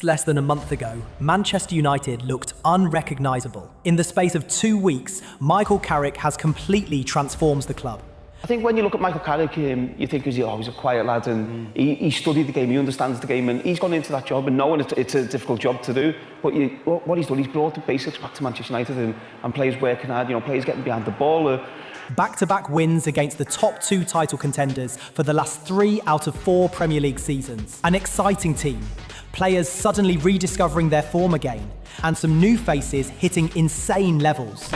Less than a month ago, Manchester United looked unrecognisable. In the space of 2 weeks, Michael Carrick has completely transformed the club. I think when you look at Michael Carrick, you think he's a quiet lad, and he studied the game, he understands the game, and he's gone into that job and knowing it's a difficult job to do. But what he's done, he's brought the basics back to Manchester United, and players working hard, players getting behind the ball. Back-to-back wins against the top 2 title contenders for the last 3 out of 4 Premier League seasons. An exciting team. Players suddenly rediscovering their form again, and some new faces hitting insane levels.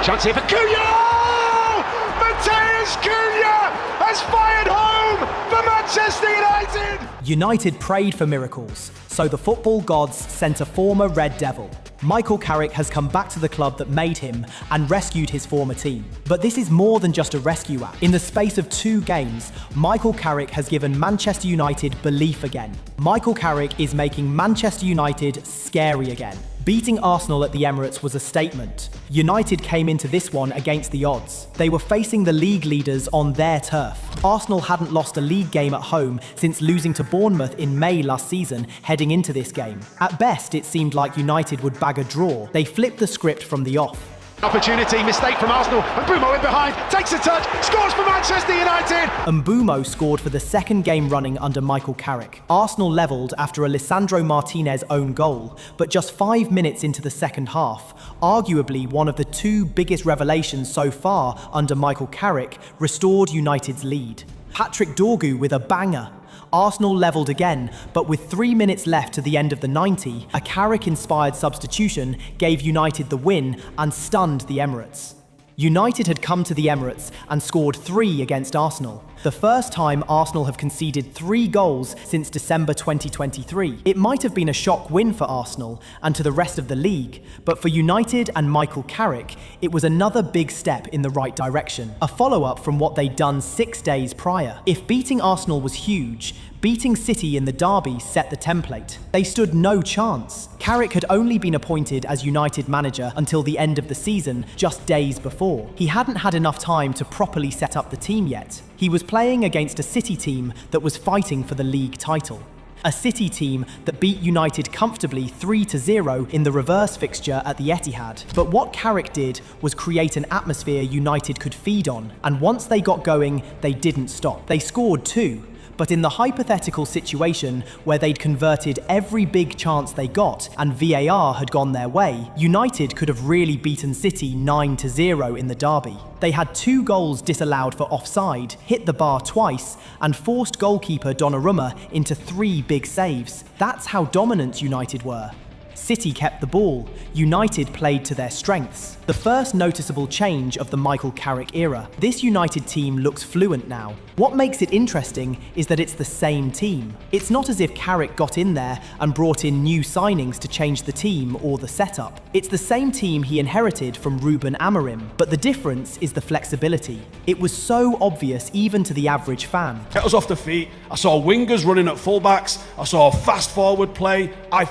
Chance here for Cunha! Mateus Cunha has fired home for Manchester United! United prayed for miracles, so the football gods sent a former Red Devil. Michael Carrick has come back to the club that made him and rescued his former team. But this is more than just a rescue act. In the space of 2 games, Michael Carrick has given Manchester United belief again. Michael Carrick is making Manchester United scary again. Beating Arsenal at the Emirates was a statement. United came into this one against the odds. They were facing the league leaders on their turf. Arsenal hadn't lost a league game at home since losing to Bournemouth in May last season heading into this game. At best, it seemed like United would bag a draw. They flipped the script from the off. Opportunity, mistake from Arsenal, and Mbeumo in behind, takes a touch, scores for Manchester United! Mbeumo scored for the 2nd game running under Michael Carrick. Arsenal levelled after a Lisandro Martinez own goal, but just 5 minutes into the second half, arguably one of the 2 biggest revelations so far under Michael Carrick restored United's lead. Patrick Dorgu with a banger. Arsenal levelled again, but with 3 minutes left to the end of the 90, a Carrick-inspired substitution gave United the win and stunned the Emirates. United had come to the Emirates and scored 3 against Arsenal, the first time Arsenal have conceded 3 goals since December 2023. It might have been a shock win for Arsenal and to the rest of the league, but for United and Michael Carrick, it was another big step in the right direction, a follow-up from what they'd done 6 days prior. If beating Arsenal was huge, beating City in the derby set the template. They stood no chance. Carrick had only been appointed as United manager until the end of the season, just days before. He hadn't had enough time to properly set up the team yet. He was playing against a City team that was fighting for the league title. A City team that beat United comfortably 3-0 in the reverse fixture at the Etihad. But what Carrick did was create an atmosphere United could feed on, and once they got going, they didn't stop. They scored 2. But in the hypothetical situation where they'd converted every big chance they got and VAR had gone their way, United could have really beaten City 9-0 in the derby. They had 2 goals disallowed for offside, hit the bar twice, and forced goalkeeper Donnarumma into 3 big saves. That's how dominant United were. City kept the ball. United played to their strengths. The first noticeable change of the Michael Carrick era. This United team looks fluent now. What makes it interesting is that it's the same team. It's not as if Carrick got in there and brought in new signings to change the team or the setup. It's the same team he inherited from Ruben Amorim, but the difference is the flexibility. It was so obvious even to the average fan. Get us off the feet. I saw wingers running at fullbacks. I saw fast forward play. I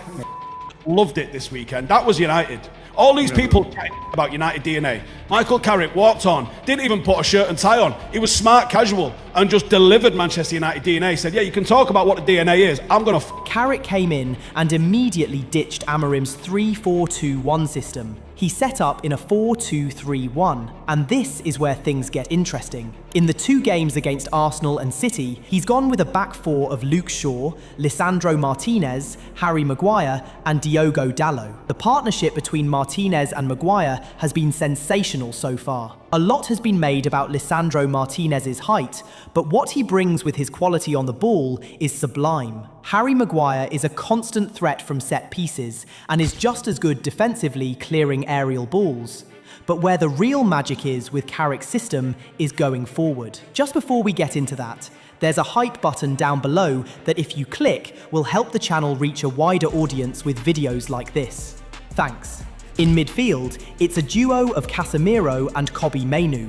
loved it this weekend. That was United. All these people about United DNA. Michael Carrick walked on, didn't even put a shirt and tie on. He was smart casual and just delivered Manchester United DNA. Said, yeah, you can talk about what the DNA is. I'm going to Carrick came in and immediately ditched Amorim's 3-4-2-1 system. He set up in a 4-2-3-1, and this is where things get interesting. In the 2 games against Arsenal and City, he's gone with a back 4 of Luke Shaw, Lisandro Martinez, Harry Maguire, and Diogo Dalot. The partnership between Martinez and Maguire has been sensational so far. A lot has been made about Lisandro Martinez's height, but what he brings with his quality on the ball is sublime. Harry Maguire is a constant threat from set pieces and is just as good defensively clearing aerial balls. But where the real magic is with Carrick's system is going forward. Just before we get into that, there's a hype button down below that if you click will help the channel reach a wider audience with videos like this. Thanks. In midfield, it's a duo of Casemiro and Kobbie Mainoo.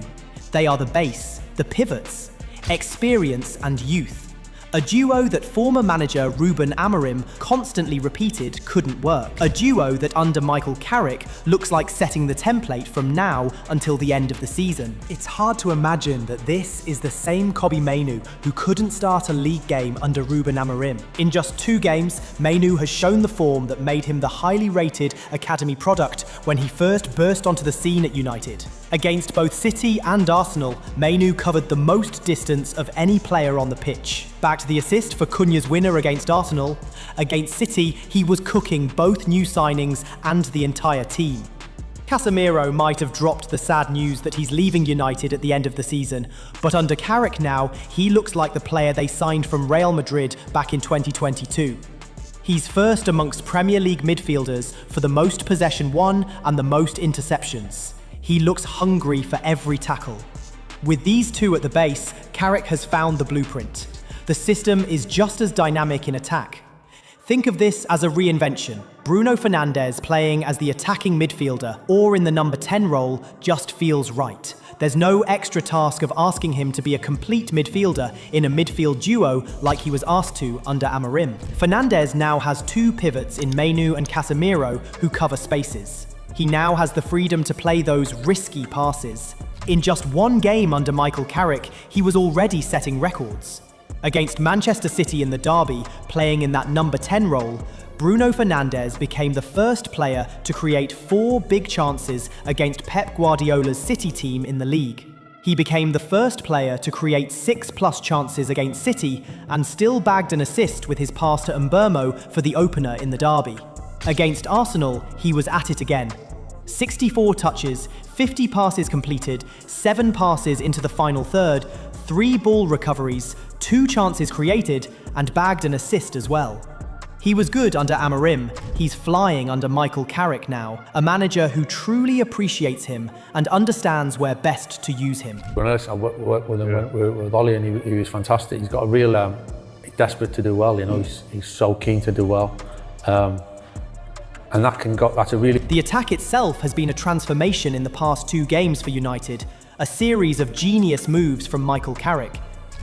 They are the base, the pivots, experience and youth. A duo that former manager Ruben Amorim constantly repeated couldn't work. A duo that under Michael Carrick looks like setting the template from now until the end of the season. It's hard to imagine that this is the same Kobbie Mainoo who couldn't start a league game under Ruben Amorim. In just 2 games, Mainoo has shown the form that made him the highly rated academy product when he first burst onto the scene at United. Against both City and Arsenal, Mainoo covered the most distance of any player on the pitch. Backed the assist for Cunha's winner against Arsenal. Against City, he was cooking both new signings and the entire team. Casemiro might have dropped the sad news that he's leaving United at the end of the season, but under Carrick now, he looks like the player they signed from Real Madrid back in 2022. He's first amongst Premier League midfielders for the most possession won and the most interceptions. He looks hungry for every tackle. With these two at the base, Carrick has found the blueprint. The system is just as dynamic in attack. Think of this as a reinvention. Bruno Fernandes playing as the attacking midfielder or in the number 10 role just feels right. There's no extra task of asking him to be a complete midfielder in a midfield duo like he was asked to under Amorim. Fernandes now has 2 pivots in Mainoo and Casemiro who cover spaces. He now has the freedom to play those risky passes. In just 1 game under Michael Carrick, he was already setting records. Against Manchester City in the derby, playing in that number 10 role, Bruno Fernandes became the first player to create 4 big chances against Pep Guardiola's City team in the league. He became the first player to create 6+ chances against City and still bagged an assist with his pass to Mbeumo for the opener in the derby. Against Arsenal, he was at it again. 64 touches, 50 passes completed, 7 passes into the final third, 3 ball recoveries, 2 chances created, and bagged an assist as well. He was good under Amorim. He's flying under Michael Carrick now, a manager who truly appreciates him and understands where best to use him. When I worked with him with Ollie, and he was fantastic. He's got a real, he's desperate to do well. You know, he's so keen to do well. And that's a really... The attack itself has been a transformation in the past 2 games for United, a series of genius moves from Michael Carrick.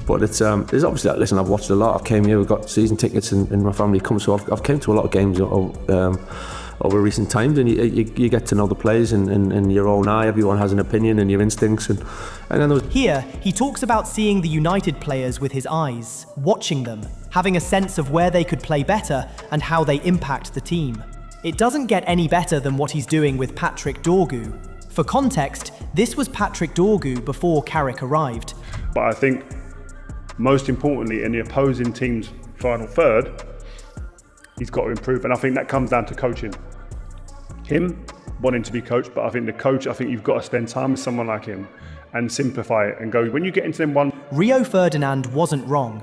But it's there's obviously, listen, I've watched a lot. I've came here, we've got season tickets and my family comes, so I've came to a lot of games over recent times, and you get to know the players in your own eye. Everyone has an opinion and your instincts. And then Here, he talks about seeing the United players with his eyes, watching them, having a sense of where they could play better and how they impact the team. It doesn't get any better than what he's doing with Patrick Dorgu. For context, this was Patrick Dorgu before Carrick arrived. But I think most importantly, in the opposing team's final third, he's got to improve, and I think that comes down to coaching. Him wanting to be coached, but I think the coach, I think you've got to spend time with someone like him and simplify it and go, when you get into them one... Rio Ferdinand wasn't wrong.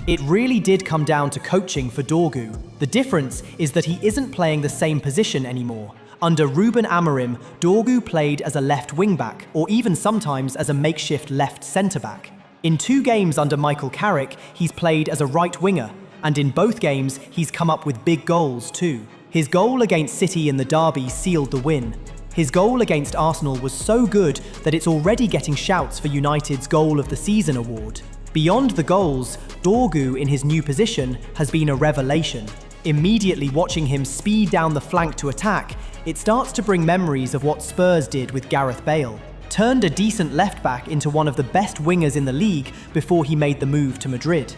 It really did come down to coaching for Dorgu. The difference is that he isn't playing the same position anymore. Under Ruben Amorim, Dorgu played as a left wing-back, or even sometimes as a makeshift left centre-back. In 2 games under Michael Carrick, he's played as a right winger, and in both games, he's come up with big goals too. His goal against City in the derby sealed the win. His goal against Arsenal was so good that it's already getting shouts for United's Goal of the Season award. Beyond the goals, Dorgu in his new position has been a revelation. Immediately watching him speed down the flank to attack, it starts to bring memories of what Spurs did with Gareth Bale. Turned a decent left-back into one of the best wingers in the league before he made the move to Madrid.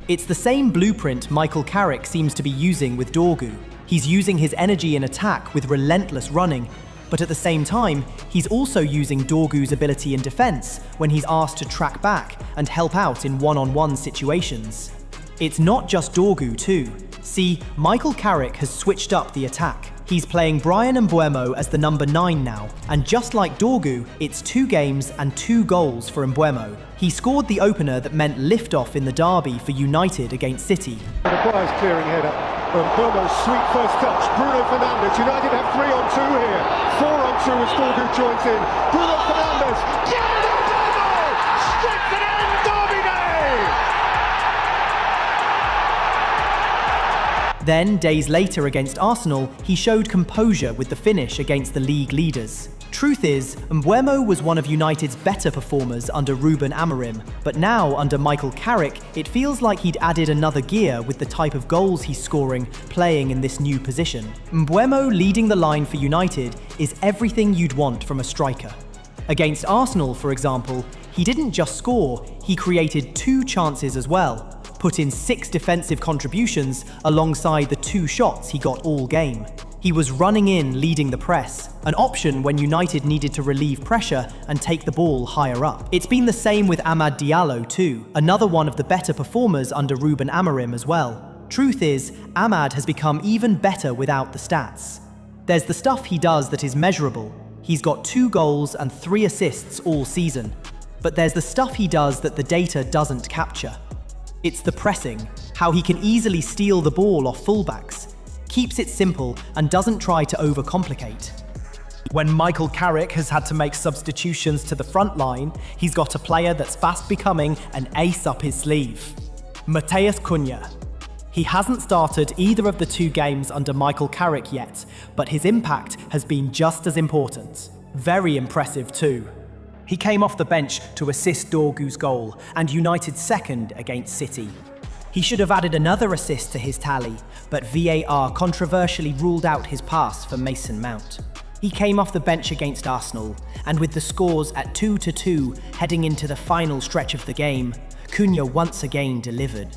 It's the same blueprint Michael Carrick seems to be using with Dorgu. He's using his energy in attack with relentless running, but at the same time, he's also using Dorgu's ability in defence when he's asked to track back and help out in one-on-one situations. It's not just Dorgu too. See, Michael Carrick has switched up the attack. He's playing Bryan Mbeumo as the number 9 now, and just like Dorgu, it's 2 games and 2 goals for Mbeumo. He scored the opener that meant liftoff in the derby for United against City. Maguire's clearing header. Mbeumo's sweet first touch. Bruno Fernandes. United have 3 on 2 here. 4 on 2 as Dorgu joins in. Bruno Fernandes. Gerard Mbeumo! Straight to the end, derby day! Then, days later against Arsenal, he showed composure with the finish against the league leaders. Truth is, Mbeumo was one of United's better performers under Ruben Amorim, but now under Michael Carrick, it feels like he'd added another gear with the type of goals he's scoring playing in this new position. Mbeumo leading the line for United is everything you'd want from a striker. Against Arsenal, for example, he didn't just score, he created 2 chances as well, put in 6 defensive contributions alongside the 2 shots he got all game. He was running in, leading the press, an option when United needed to relieve pressure and take the ball higher up. It's been the same with Amad Diallo too, another one of the better performers under Ruben Amorim as well. Truth is, Amad has become even better without the stats. There's the stuff he does that is measurable. He's got 2 goals and 3 assists all season. But there's the stuff he does that the data doesn't capture. It's the pressing, how he can easily steal the ball off fullbacks, keeps it simple and doesn't try to overcomplicate. When Michael Carrick has had to make substitutions to the front line, he's got a player that's fast becoming an ace up his sleeve. Matheus Cunha. He hasn't started either of the 2 games under Michael Carrick yet, but his impact has been just as important. Very impressive too. He came off the bench to assist Dorgu's goal and United's second against City. He should have added another assist to his tally, but VAR controversially ruled out his pass for Mason Mount. He came off the bench against Arsenal, and with the scores at 2-2 heading into the final stretch of the game, Cunha once again delivered.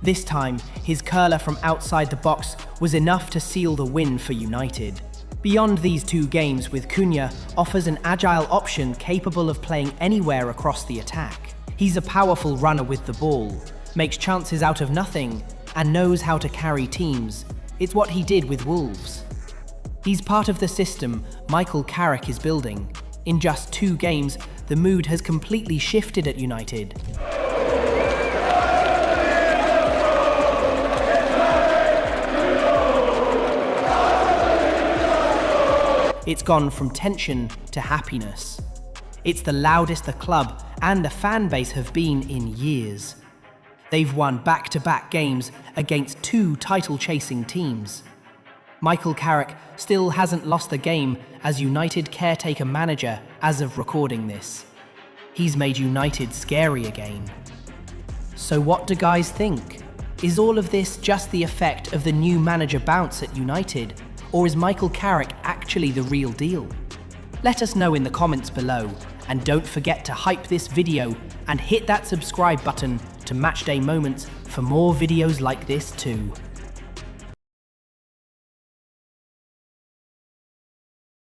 This time, his curler from outside the box was enough to seal the win for United. Beyond these 2 games with Cunha offers an agile option capable of playing anywhere across the attack. He's a powerful runner with the ball, makes chances out of nothing, and knows how to carry teams. It's what he did with Wolves. He's part of the system Michael Carrick is building. In just 2 games, the mood has completely shifted at United. It's gone from tension to happiness. It's the loudest the club and the fan base have been in years. They've won back-to-back games against 2 title-chasing teams. Michael Carrick still hasn't lost a game as United caretaker manager as of recording this. He's made United scary again. So what do guys think? Is all of this just the effect of the new manager bounce at United? Or is Michael Carrick actually the real deal? Let us know in the comments below, and don't forget to hype this video and hit that subscribe button to Matchday Moments for more videos like this too.